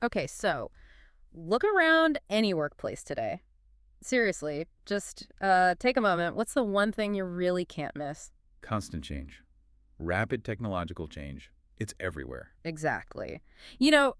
Okay, so look around any workplace today. Seriously, just take a moment. What's the one thing you really can't miss? Constant change. Rapid technological change. It's everywhere. Exactly.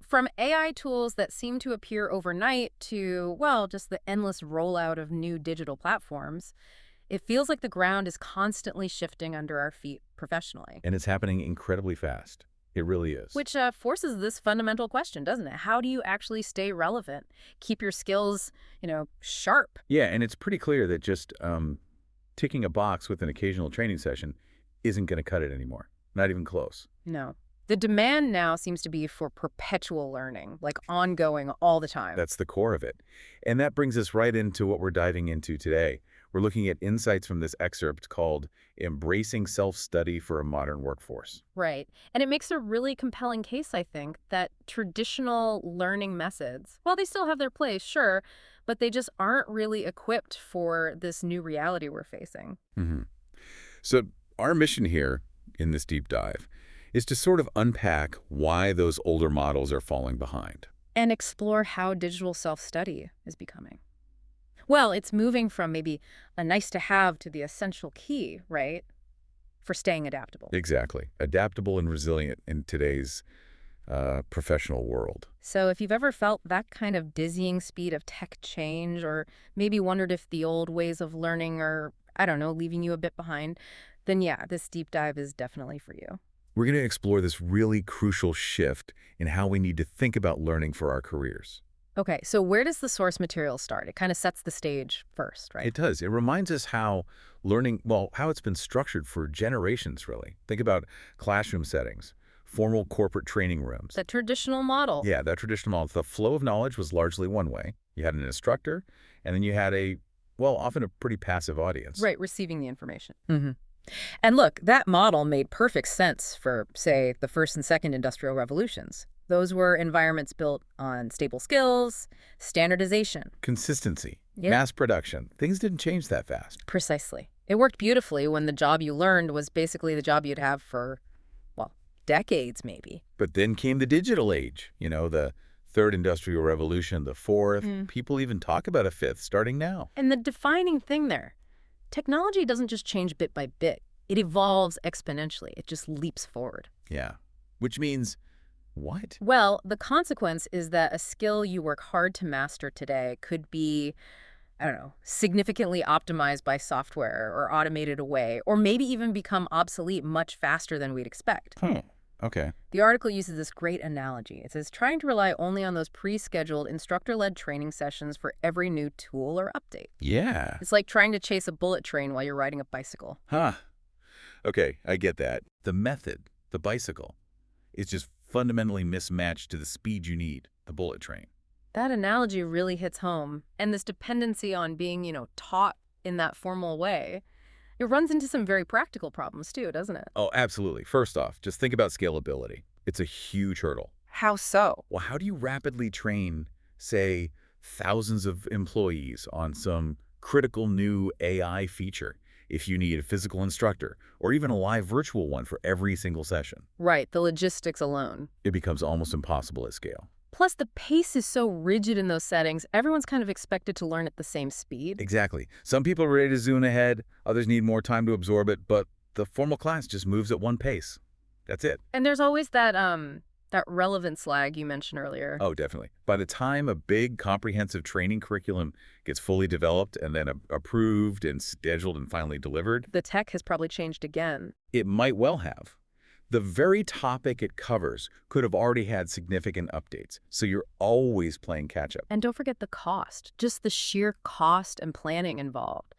From AI tools that seem to appear overnight to, well, just the endless rollout of new digital platforms, it feels like the ground is constantly shifting under our feet professionally. And it's happening incredibly fast. It really is. Which forces this fundamental question, doesn't it? How do you actually stay relevant? Keep your skills, sharp? Yeah, and it's pretty clear that just ticking a box with an occasional training session isn't going to cut it anymore. Not even close. No. The demand now seems to be for perpetual learning, like ongoing all the time. That's the core of it. And that brings us right into what we're diving into today. We're looking at insights from this excerpt called Embracing Self-Study for a Modern Workforce. Right. And it makes a really compelling case, I think, that traditional learning methods, well, they still have their place, sure, but they just aren't really equipped for this new reality we're facing. hmm So our mission here in this deep dive is to sort of unpack why those older models are falling behind. And explore how digital self-study is becoming. Well, it's moving from maybe a nice to have to the essential key, right? For staying adaptable. Exactly. Adaptable and resilient in today's professional world. So if you've ever felt that kind of dizzying speed of tech change, or maybe wondered if the old ways of learning are, I don't know, leaving you a bit behind, then yeah, this deep dive is definitely for you. We're going to explore this really crucial shift in how we need to think about learning for our careers. Okay, so where does the source material start? It kind of sets the stage first, right? It does. It reminds us how learning, well, how it's been structured for generations, really. Think about classroom settings, formal corporate training rooms. The traditional model. Yeah, that traditional model. The flow of knowledge was largely one way. You had an instructor, and then you had a, well, often a pretty passive audience. Right, receiving the information. And look, that model made perfect sense for, say, the first and second industrial revolutions. Those were environments built on stable skills, standardization. Consistency, Yeah, mass production. Things didn't change that fast. precisely. It worked beautifully when the job you learned was basically the job you'd have for, well, decades maybe. But then came the digital age, the third industrial revolution, the fourth. Mm. People even talk about a fifth starting now. And the defining thing there, technology doesn't just change bit by bit. It evolves exponentially. It just leaps forward. Yeah. Which means what? Well, the consequence is that a skill you work hard to master today could be, I don't know, significantly optimized by software or automated away, or maybe even become obsolete much faster than we'd expect. Okay. The article uses this great analogy. It says trying to rely only on those pre-scheduled instructor-led training sessions for every new tool or update. Yeah. It's like trying to chase a bullet train while you're riding a bicycle. Huh. Okay, I get that. The method, the bicycle, is just fundamentally mismatched to the speed you need, the bullet train. That analogy really hits home. And this dependency on being, taught in that formal way, it runs into some very practical problems too, doesn't it? Oh, absolutely. First off, just think about scalability. It's a huge hurdle. How so? Well, how do you rapidly train, say, thousands of employees on some critical new AI feature if you need a physical instructor or even a live virtual one for every single session? Right, the logistics alone. It becomes almost impossible at scale. Plus, the pace is so rigid in those settings, everyone's kind of expected to learn at the same speed. Exactly. Some people are ready to zoom ahead, others need more time to absorb it, but the formal class just moves at one pace. That's it. And there's always that relevance lag you mentioned earlier. Oh, definitely. By the time a big, comprehensive training curriculum gets fully developed and then approved and scheduled and finally delivered, The tech has probably changed again. it might well have. The very topic it covers could have already had significant updates, so you're always playing catch-up. And don't forget the cost, just the sheer cost and planning involved.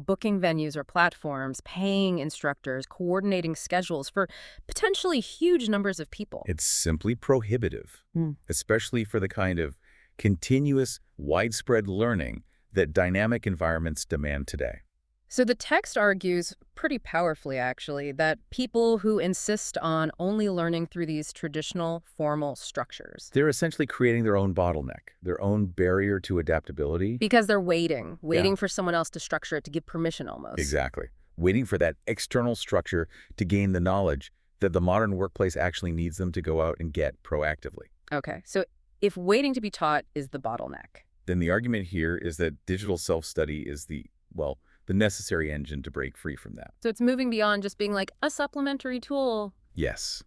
Booking venues or platforms, paying instructors, coordinating schedules for potentially huge numbers of people. It's simply prohibitive, Mm. especially for the kind of continuous, widespread learning that dynamic environments demand today. So the text argues pretty powerfully, actually, that people who insist on only learning through these traditional formal structures, They're essentially creating their own bottleneck, their own barrier to adaptability. because they're waiting Yeah. for someone else to structure it, to give permission almost. Exactly. Waiting for that external structure to gain the knowledge that the modern workplace actually needs them to go out and get proactively. Okay, so if waiting to be taught is the bottleneck. Then the argument here is that digital self-study is well, the necessary engine to break free from that. So it's moving beyond just being like a supplementary tool. Yes.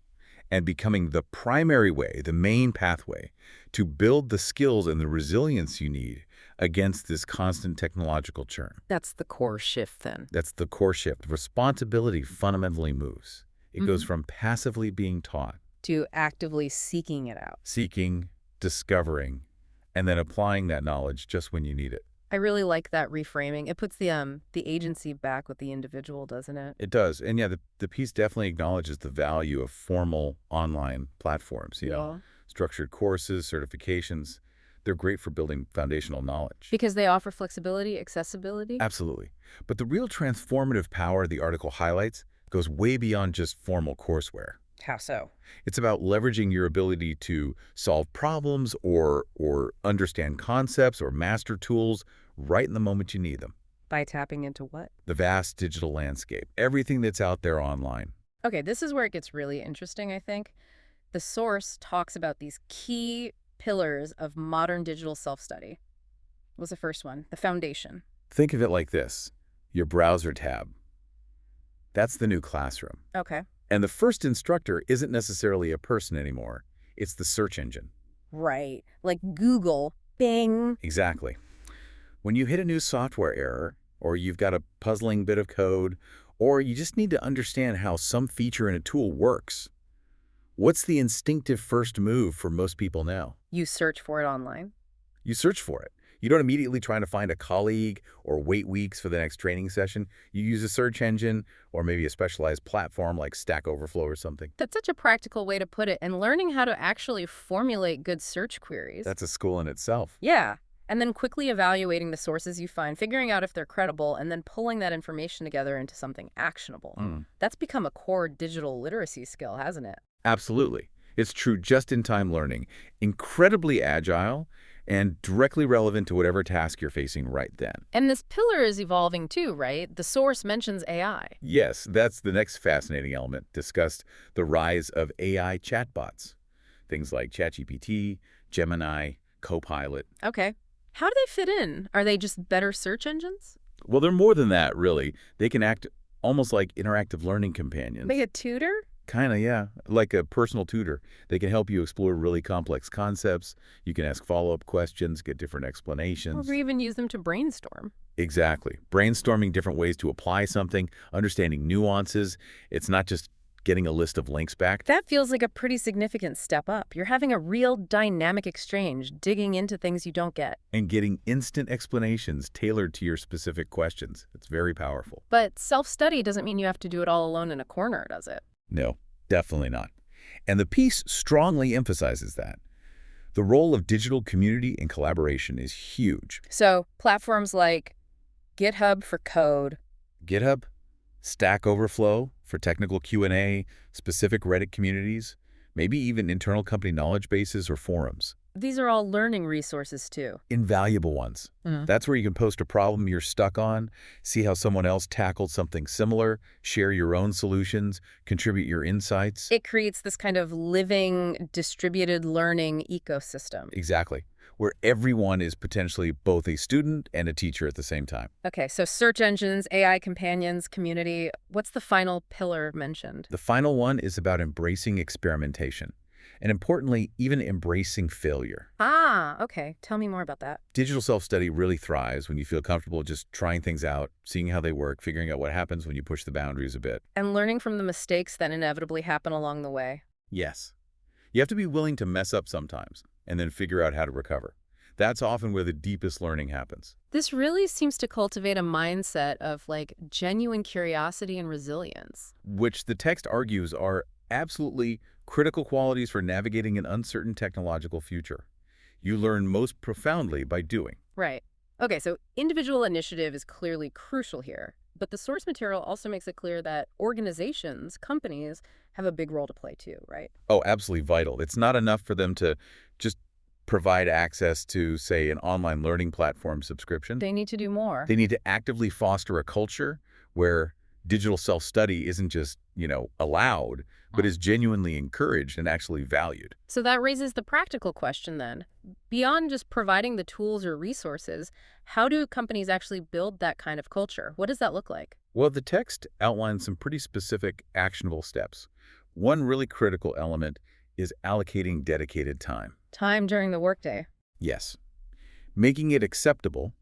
And becoming the primary way, the main pathway, to build the skills and the resilience you need against this constant technological churn. That's the core shift then. That's the core shift. Responsibility fundamentally moves. It goes from passively being taught, To actively seeking it out. seeking, discovering, and then applying that knowledge just when you need it. I really like that reframing. It puts the agency back with the individual, doesn't it? It does. And yeah, the piece definitely acknowledges the value of formal online platforms, Yeah. structured courses, certifications. They're great for building foundational knowledge. Because they offer flexibility, accessibility. Absolutely. But the real transformative power the article highlights goes way beyond just formal courseware. How so? It's about leveraging your ability to solve problems or understand concepts or master tools right in the moment you need them. By tapping into what? The vast digital landscape, everything that's out there online. Okay, this is where it gets really interesting, I think. The source talks about these key pillars of modern digital self-study. What was the first one? The foundation. Think of it like this. Your browser tab. That's the new classroom. Okay. And the first instructor isn't necessarily a person anymore. It's the search engine. Right. Like Google, Bing. Exactly. When you hit a new software error, or you've got a puzzling bit of code, or you just need to understand how some feature in a tool works, what's the instinctive first move for most people now? You search for it online. You search for it. You don't immediately try to find a colleague or wait weeks for the next training session. You use a search engine or maybe a specialized platform like Stack Overflow or something. That's such a practical way to put it, and learning how to actually formulate good search queries. That's a school in itself. Yeah. And then quickly evaluating the sources you find, figuring out if they're credible, and then pulling that information together into something actionable. That's become a core digital literacy skill, hasn't it? Absolutely. It's true just-in-time learning, incredibly agile, and directly relevant to whatever task you're facing right then. And this pillar is evolving too, right? The source mentions AI. Yes, that's the next fascinating element, discussed the rise of AI chatbots. Things like ChatGPT, Gemini, Copilot. Okay. How do they fit in? Are they just better search engines? Well, they're more than that, really. They can act almost like interactive learning companions. Like a tutor? Kind of, yeah. Like a personal tutor. They can help you explore really complex concepts. You can ask follow-up questions, get different explanations. Or even use them to brainstorm. Exactly. Brainstorming different ways to apply something, understanding nuances. It's not just getting a list of links back. That feels like a pretty significant step up. You're having a real dynamic exchange, digging into things you don't get. And getting instant explanations tailored to your specific questions. It's very powerful. But self-study doesn't mean you have to do it all alone in a corner, does it? No, definitely not. And the piece strongly emphasizes that. The role of digital community and collaboration is huge. So platforms like GitHub for code. GitHub, Stack Overflow for technical Q&A, specific Reddit communities, maybe even internal company knowledge bases or forums. These are all learning resources too. Invaluable ones. That's where you can post a problem you're stuck on, see how someone else tackled something similar, share your own solutions, contribute your insights. It creates this kind of living, distributed learning ecosystem. Exactly. Where everyone is potentially both a student and a teacher at the same time. Okay, so search engines, AI companions, community. What's the final pillar mentioned? The final one is about embracing experimentation. And importantly, even embracing failure. Ah, okay. Tell me more about that. Digital self-study really thrives when you feel comfortable just trying things out, seeing how they work, figuring out what happens when you push the boundaries a bit. And learning from the mistakes that inevitably happen along the way. Yes. You have to be willing to mess up sometimes and then figure out how to recover. That's often where the deepest learning happens. This really seems to cultivate a mindset of like genuine curiosity and resilience. Which the text argues are absolutely critical qualities for navigating an uncertain technological future. You learn most profoundly by doing. Right. Okay, so individual initiative is clearly crucial here, but the source material also makes it clear that organizations, companies, have a big role to play too, right? Oh, absolutely vital. It's not enough for them to just provide access to, say, an online learning platform subscription. They need to do more. They need to actively foster a culture where Digital self-study isn't just, allowed, but is genuinely encouraged and actually valued. So that raises the practical question then. Beyond just providing the tools or resources, how do companies actually build that kind of culture? What does that look like? Well, the text outlines some pretty specific actionable steps. One really critical element is allocating dedicated time. Time during the workday. Yes. Making it acceptable,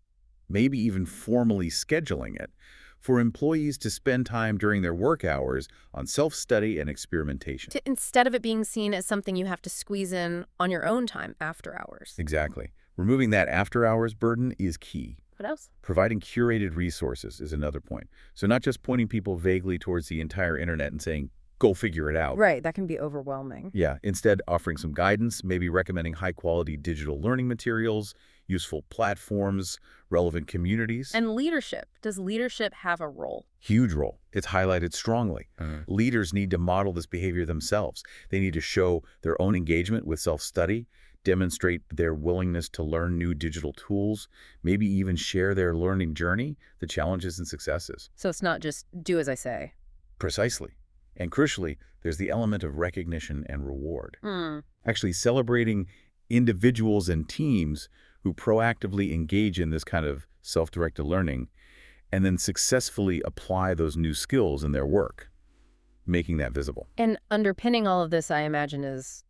maybe even formally scheduling it, for employees to spend time during their work hours on self-study and experimentation. Instead of it being seen as something you have to squeeze in on your own time after hours. Exactly. Removing that after-hours burden is key. What else? Providing curated resources is another point. So not just pointing people vaguely towards the entire internet and saying, go figure it out. Right, that can be overwhelming. Yeah, instead offering some guidance, maybe recommending high-quality digital learning materials, useful platforms, relevant communities. And leadership. Does leadership have a role? Huge role. It's highlighted strongly. Leaders need to model this behavior themselves. They need to show their own engagement with self-study, demonstrate their willingness to learn new digital tools, maybe even share their learning journey, the challenges and successes. So it's not just do as I say. Precisely. And crucially, there's the element of recognition and reward. Hmm. Actually celebrating individuals and teams who proactively engage in this kind of self-directed learning and then successfully apply those new skills in their work, making that visible. And underpinning all of this, I imagine, is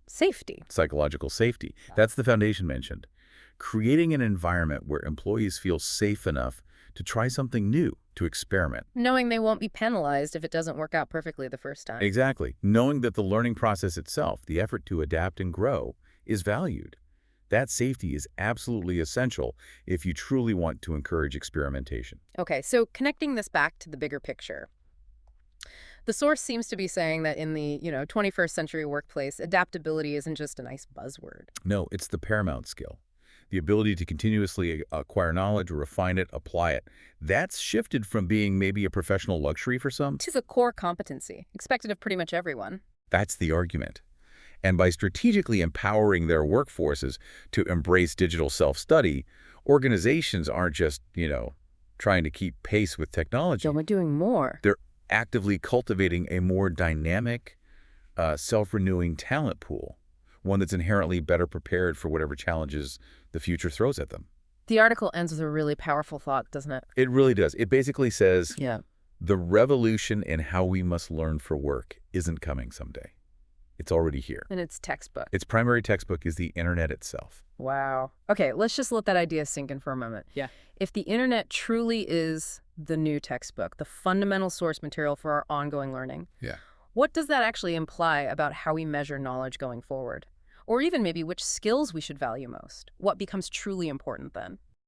safety. Psychological safety. That's the foundation mentioned. Creating an environment where employees feel safe enough to try something new, to experiment. Knowing they won't be penalized if it doesn't work out perfectly the first time. Exactly. Knowing that the learning process itself, the effort to adapt and grow, is valued. That safety is absolutely essential if you truly want to encourage experimentation. Okay, so connecting this back to the bigger picture. The source seems to be saying that in the, 21st century workplace, adaptability isn't just a nice buzzword. No, it's the paramount skill. The ability to continuously acquire knowledge, refine it, apply it. That's shifted from being maybe a professional luxury for some. It is a core competency, expected of pretty much everyone. That's the argument. And by strategically empowering their workforces to embrace digital self-study, organizations aren't just, trying to keep pace with technology. We're doing more. They're actively cultivating a more dynamic, self-renewing talent pool, one that's inherently better prepared for whatever challenges the future throws at them. The article ends with a really powerful thought, doesn't it? It really does. It basically says, Yeah. the revolution in how we must learn for work isn't coming someday. It's already here. And it's textbook. Its primary textbook is the internet itself. Wow. Okay, let's just let that idea sink in for a moment. Yeah. If the internet truly is the new textbook, the fundamental source material for our ongoing learning, Yeah. what does that actually imply about how we measure knowledge going forward? Or even maybe which skills we should value most? What becomes truly important then?